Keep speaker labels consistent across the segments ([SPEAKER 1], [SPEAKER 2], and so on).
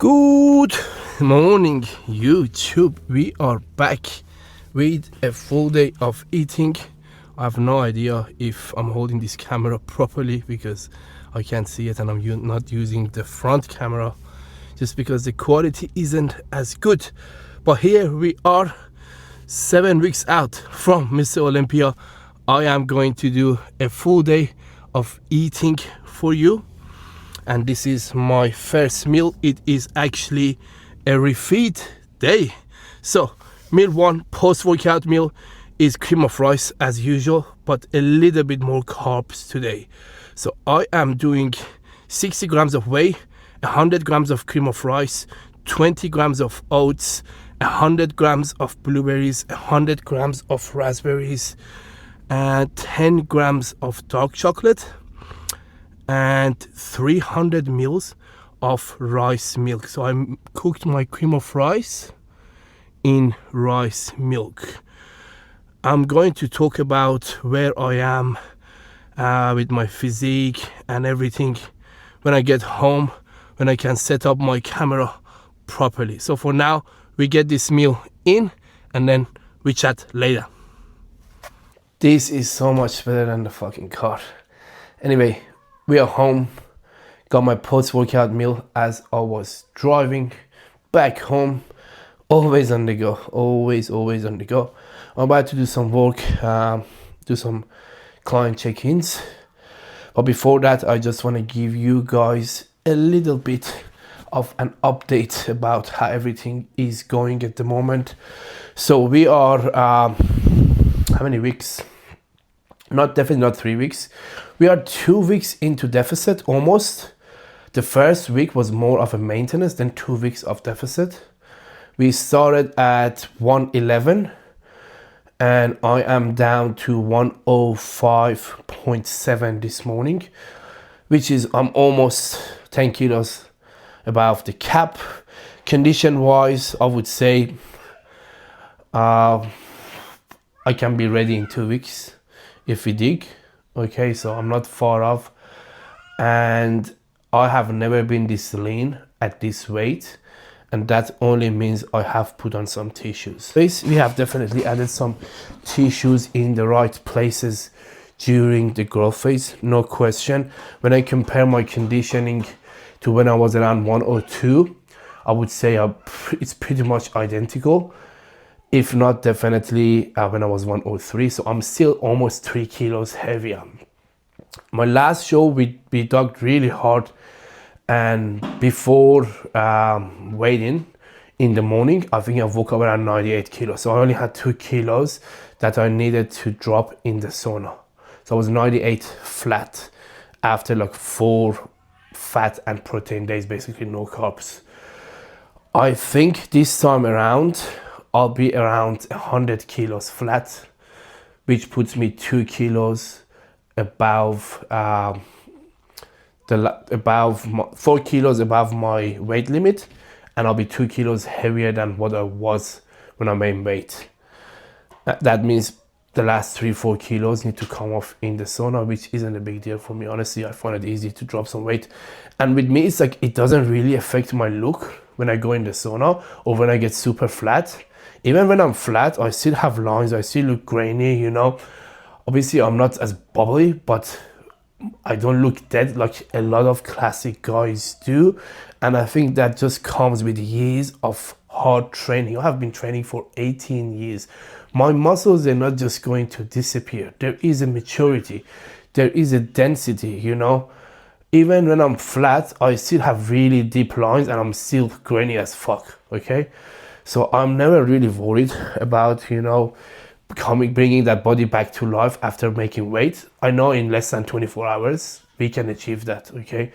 [SPEAKER 1] Good morning, YouTube. We are back with a full day of eating. I have no idea if I'm holding this camera properly because I can't see it, and I'm not using the front camera just because the quality isn't as good. But here we are, 7 weeks out from Mr. Olympia. I am going to do a full day of eating for you. And this is my first meal. It is actually a refeed day. So meal one, post-workout meal, is cream of rice as usual, but a little bit more carbs today. So I am doing 60 grams of whey, 100 grams of cream of rice, 20 grams of oats, 100 grams of blueberries, 100 grams of raspberries, and 10 grams of dark chocolate, and 300 mils of rice milk. So I cooked my cream of rice in rice milk. I'm going to talk about where I am with my physique and everything when I get home, when I can set up my camera properly. So for now, we get this meal in and then we chat later. This is so much better than the fucking car. Anyway, we are home. Got my post-workout meal as I was driving back home. Always on the go. Always on the go. I'm about to do some work, do some client check-ins. But before that, I just want to give you guys a little bit of an update about how everything is going at the moment. So we are, how many weeks? Definitely not 3 weeks. We are 2 weeks into deficit almost. The first week was more of a maintenance than 2 weeks of deficit. We started at 111 and I am down to 105.7 this morning, which is I'm almost 10 kilos above the cap. Condition wise, I would say I can be ready in 2 weeks if we dig. Okay, so I'm not far off, and I have never been this lean at this weight, and that only means I have put on some tissues. We have definitely added some tissues in the right places during the growth phase, no question. When I compare my conditioning to when I was around 102, I would say it's pretty much identical, if not definitely when I was 103. So I'm still almost 3 kilos heavier. My last show we dug really hard, and before weighing in the morning, I think I woke up around 98 kilos. So I only had 2 kilos that I needed to drop in the sauna. So I was 98 flat after like 4 fat and protein days, basically no carbs. I think this time around I'll be around 100 kilos flat, which puts me 2 kilos above 4 kilos above my weight limit, and I'll be 2 kilos heavier than what I was when I made weight. That means the last 3-4 kilos need to come off in the sauna, which isn't a big deal for me. Honestly, I find it easy to drop some weight, and with me it's like it doesn't really affect my look when I go in the sauna or when I get super flat. Even when I'm flat, I still have lines, I still look grainy, you know. Obviously, I'm not as bubbly, but I don't look dead like a lot of classic guys do. And I think that just comes with years of hard training. I have been training for 18 years. My muscles are not just going to disappear. There is a maturity. There is a density, you know. Even when I'm flat, I still have really deep lines and I'm still grainy as fuck, okay? So I'm never really worried about, you know, bringing that body back to life after making weight. I know in less than 24 hours, we can achieve that, okay?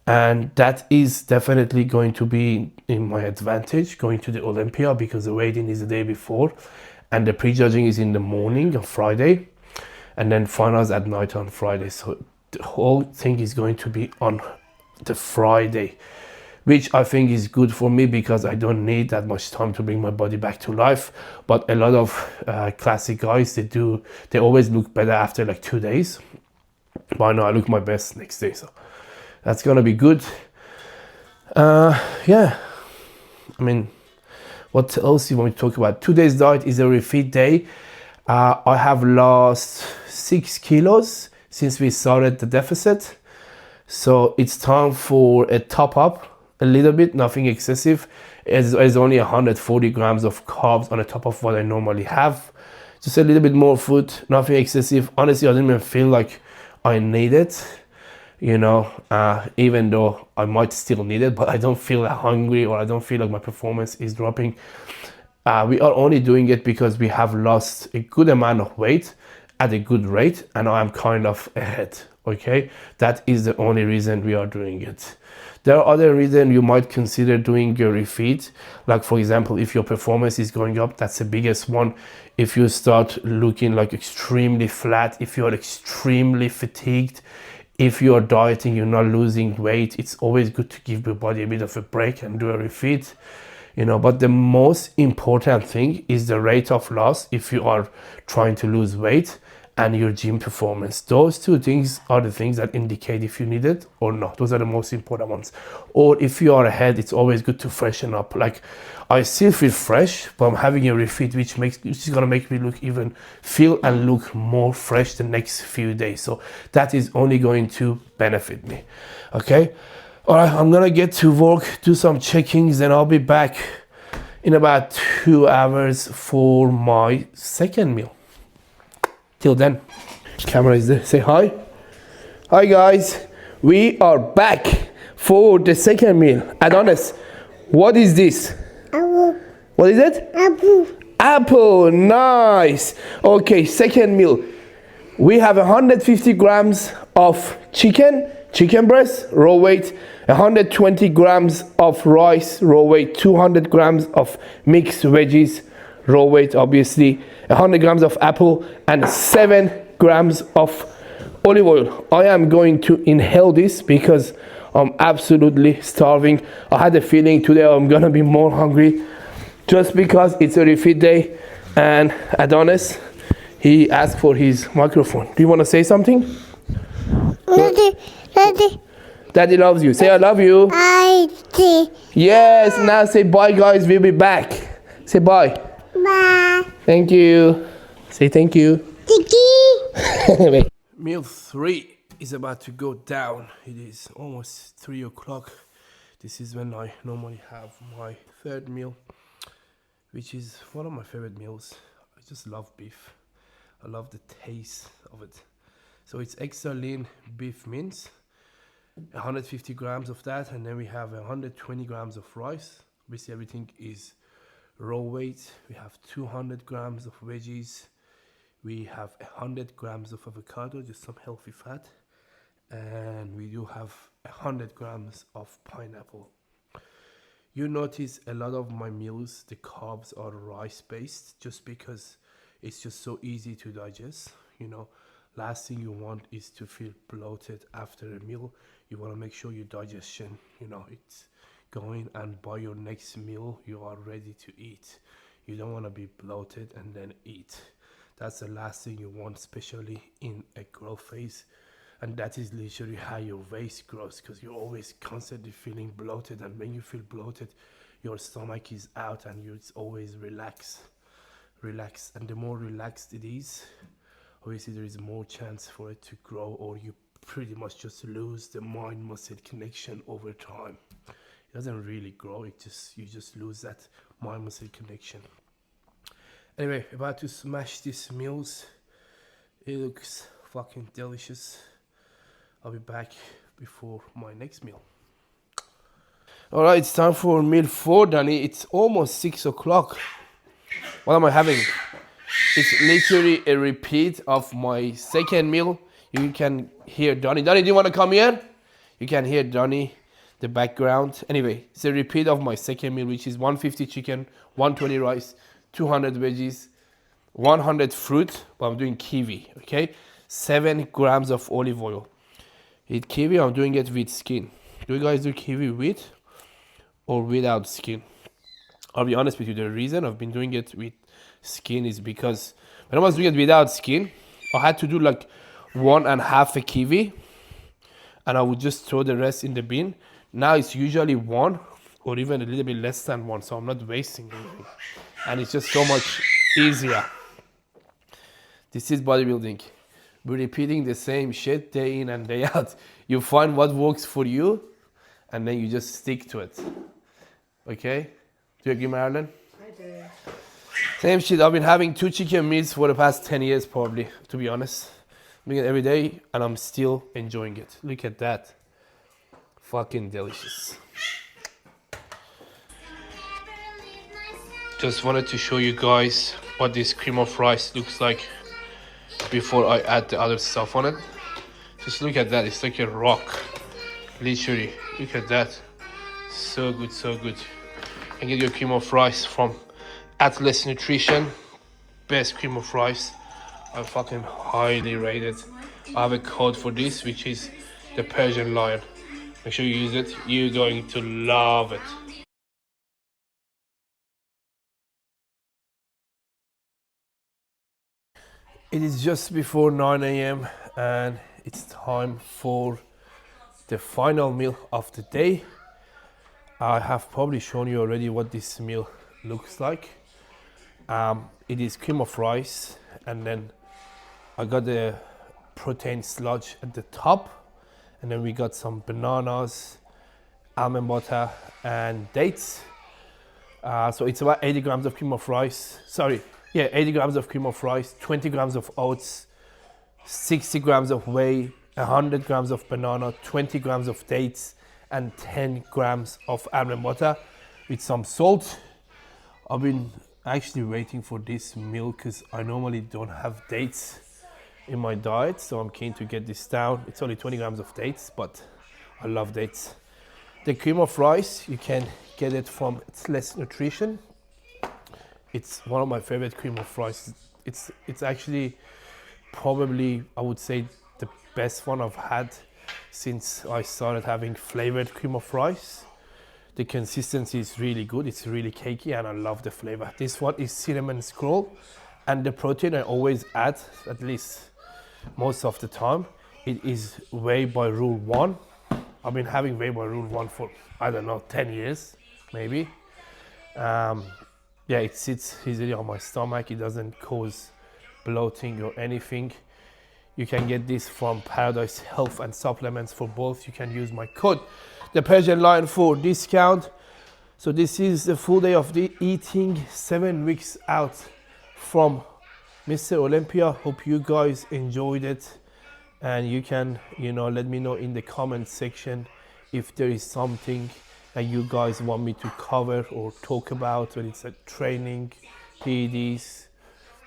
[SPEAKER 1] And that is definitely going to be in my advantage going to the Olympia, because the weigh-in is the day before and the prejudging is in the morning on Friday and then finals at night on Friday. So the whole thing is going to be on the Friday, which I think is good for me because I don't need that much time to bring my body back to life. But a lot of classic guys, they always look better after like 2 days. But I know I look my best next day, so that's gonna be good. Yeah, I mean, what else you want me to talk about? Today's diet is a refeed day. I have lost 6 kilos since we started the deficit. So it's time for a top up a little bit, nothing excessive. It's only 140 grams of carbs on the top of what I normally have. Just a little bit more food, nothing excessive. Honestly, I didn't even feel like I need it, you know, even though I might still need it, but I don't feel hungry or I don't feel like my performance is dropping. We are only doing it because we have lost a good amount of weight at a good rate and I'm kind of ahead. Okay, that is the only reason we are doing it. There are other reasons you might consider doing a refeed, like for example, if your performance is going up, that's the biggest one. If you start looking like extremely flat, if you're extremely fatigued, if you're dieting, you're not losing weight, it's always good to give your body a bit of a break and do a refeed, you know. But the most important thing is the rate of loss if you are trying to lose weight and your gym performance. Those two things are the things that indicate if you need it or not. Those are the most important ones. Or if you are ahead, it's always good to freshen up. Like, I still feel fresh, but I'm having a refeed which is gonna make me feel and look more fresh the next few days. So that is only going to benefit me. Okay, all right, I'm gonna get to work, do some checkings, and I'll be back in about 2 hours for my second meal. Till then, camera is there. Say hi. Hi guys, we are back for the second meal. Adonis, what is this?
[SPEAKER 2] Apple.
[SPEAKER 1] What is it?
[SPEAKER 2] Apple.
[SPEAKER 1] Apple, nice. Okay, second meal. We have 150 grams of chicken breast, raw weight, 120 grams of rice, raw weight, 200 grams of mixed veggies, raw weight obviously, 100 grams of apple, and 7 grams of olive oil. I am going to inhale this because I'm absolutely starving. I had a feeling today I'm gonna be more hungry just because it's a refeed day. And Adonis, he asked for his microphone. Do you want to say something? Daddy loves you. Say I love you.
[SPEAKER 2] I see.
[SPEAKER 1] Yes, now say bye guys, we'll be back. Say bye.
[SPEAKER 2] Bye.
[SPEAKER 1] Thank you. Say thank you.
[SPEAKER 2] Tiki.
[SPEAKER 1] Meal 3 is about to go down. It is almost 3 o'clock. This is when I normally have my third meal, which is one of my favorite meals. I just love beef. I love the taste of it. So it's extra lean beef mince, 150 grams of that, and then we have 120 grams of rice. Obviously everything is raw weight. We have 200 grams of veggies. We have 100 grams of avocado, just some healthy fat, and we do have 100 grams of pineapple. You notice a lot of my meals, the carbs are rice based, just because it's just so easy to digest. You know, last thing you want is to feel bloated after a meal. You want to make sure your digestion, you know, it's going, and by your next meal you are ready to eat. You don't want to be bloated and then eat. That's the last thing you want, especially in a growth phase. And that is literally how your waist grows, because you're always constantly feeling bloated, and when you feel bloated, your stomach is out and it's always relaxed. And the more relaxed it is, obviously there is more chance for it to grow, or you pretty much just lose the mind muscle connection over time. It doesn't really grow, you just lose that mind muscle connection. Anyway, about to smash these meals. It looks fucking delicious. I'll be back before my next meal. All right, it's time for meal 4, Danny. It's almost 6 o'clock. What am I having? It's literally a repeat of my second meal. You can hear Donnie. Donnie, do you want to come here? You can hear Donnie, the background. Anyway, it's a repeat of my second meal, which is 150 chicken, 120 rice, 200 veggies, 100 fruit, but I'm doing kiwi, okay? 7 grams of olive oil. With kiwi, I'm doing it with skin. Do you guys do kiwi with or without skin? I'll be honest with you, the reason I've been doing it with skin is because when I was doing it without skin, I had to do like 1.5 a kiwi, and I would just throw the rest in the bin. Now it's usually 1 or even a little bit less than 1, so I'm not wasting anything. And it's just so much easier. This is bodybuilding. We're repeating the same shit day in and day out. You find what works for you and then you just stick to it. Okay? Do you agree, Marilyn?
[SPEAKER 3] I do.
[SPEAKER 1] Same shit. I've been having 2 chicken meals for the past 10 years probably, to be honest. I'm doing it every day and I'm still enjoying it. Look at that. Fucking delicious. Just wanted to show you guys what this cream of rice looks like before I add the other stuff on it. Just look at that. It's like a rock. Literally. Look at that. So good, so good. And get your cream of rice from Atlas Nutrition. Best cream of rice. I fucking highly rate it. I have a code for this, which is the Persian Lion. Make sure you use it. You're going to love it. It is just before 9 a.m. and it's time for the final meal of the day. I have probably shown you already what this meal looks like. It is cream of rice, and then I got the protein sludge at the top, and then we got some bananas, almond butter, and dates. So it's about 80 grams of cream of rice. 80 grams of cream of rice, 20 grams of oats, 60 grams of whey, 100 grams of banana, 20 grams of dates, and 10 grams of almond butter with some salt. I've been actually waiting for this meal because I normally don't have dates in my diet, so I'm keen to get this down. It's only 20 grams of dates, but I love dates. The cream of rice, you can get it from Atlas Nutrition. It's one of my favorite cream of rice. It's actually probably, I would say, the best one I've had since I started having flavored cream of rice. The consistency is really good. It's really cakey and I love the flavor. This one is cinnamon scroll, and the protein I always add, at least most of the time, it is whey by rule 1. I've been having whey by rule 1 for, I don't know, 10 years maybe. Yeah, it sits easily on my stomach. It doesn't cause bloating or anything. You can get this from Paradise Health and Supplements. For both, you can use my code, the Persian Lion, for discount. So this is the full day of the eating, 7 weeks out from Mr. Olympia. Hope you guys enjoyed it, and you can, let me know in the comment section if there is something that you guys want me to cover or talk about, when it's like training, PEDs,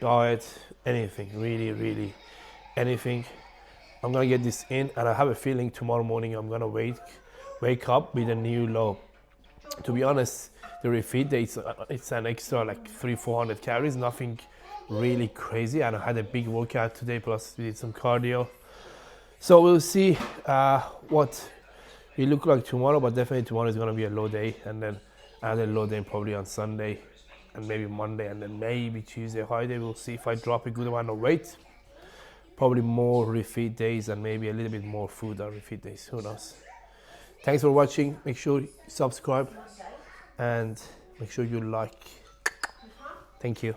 [SPEAKER 1] diet, anything, really anything. I'm gonna get this in, and I have a feeling tomorrow morning I'm gonna wake up with a new low. To be honest, the Refeed day, it's an extra like 300-400 calories, nothing really crazy, and I had a big workout today, plus we did some cardio. So we'll see what we look like tomorrow, but definitely tomorrow is going to be a low day, and then another low day probably on Sunday, and maybe Monday, and then maybe Tuesday high day. We'll see if I drop a good amount of weight. Probably more Refeed days and maybe a little bit more food on Refeed days. Who knows? Thanks for watching. Make sure you subscribe and make sure you like. Thank you.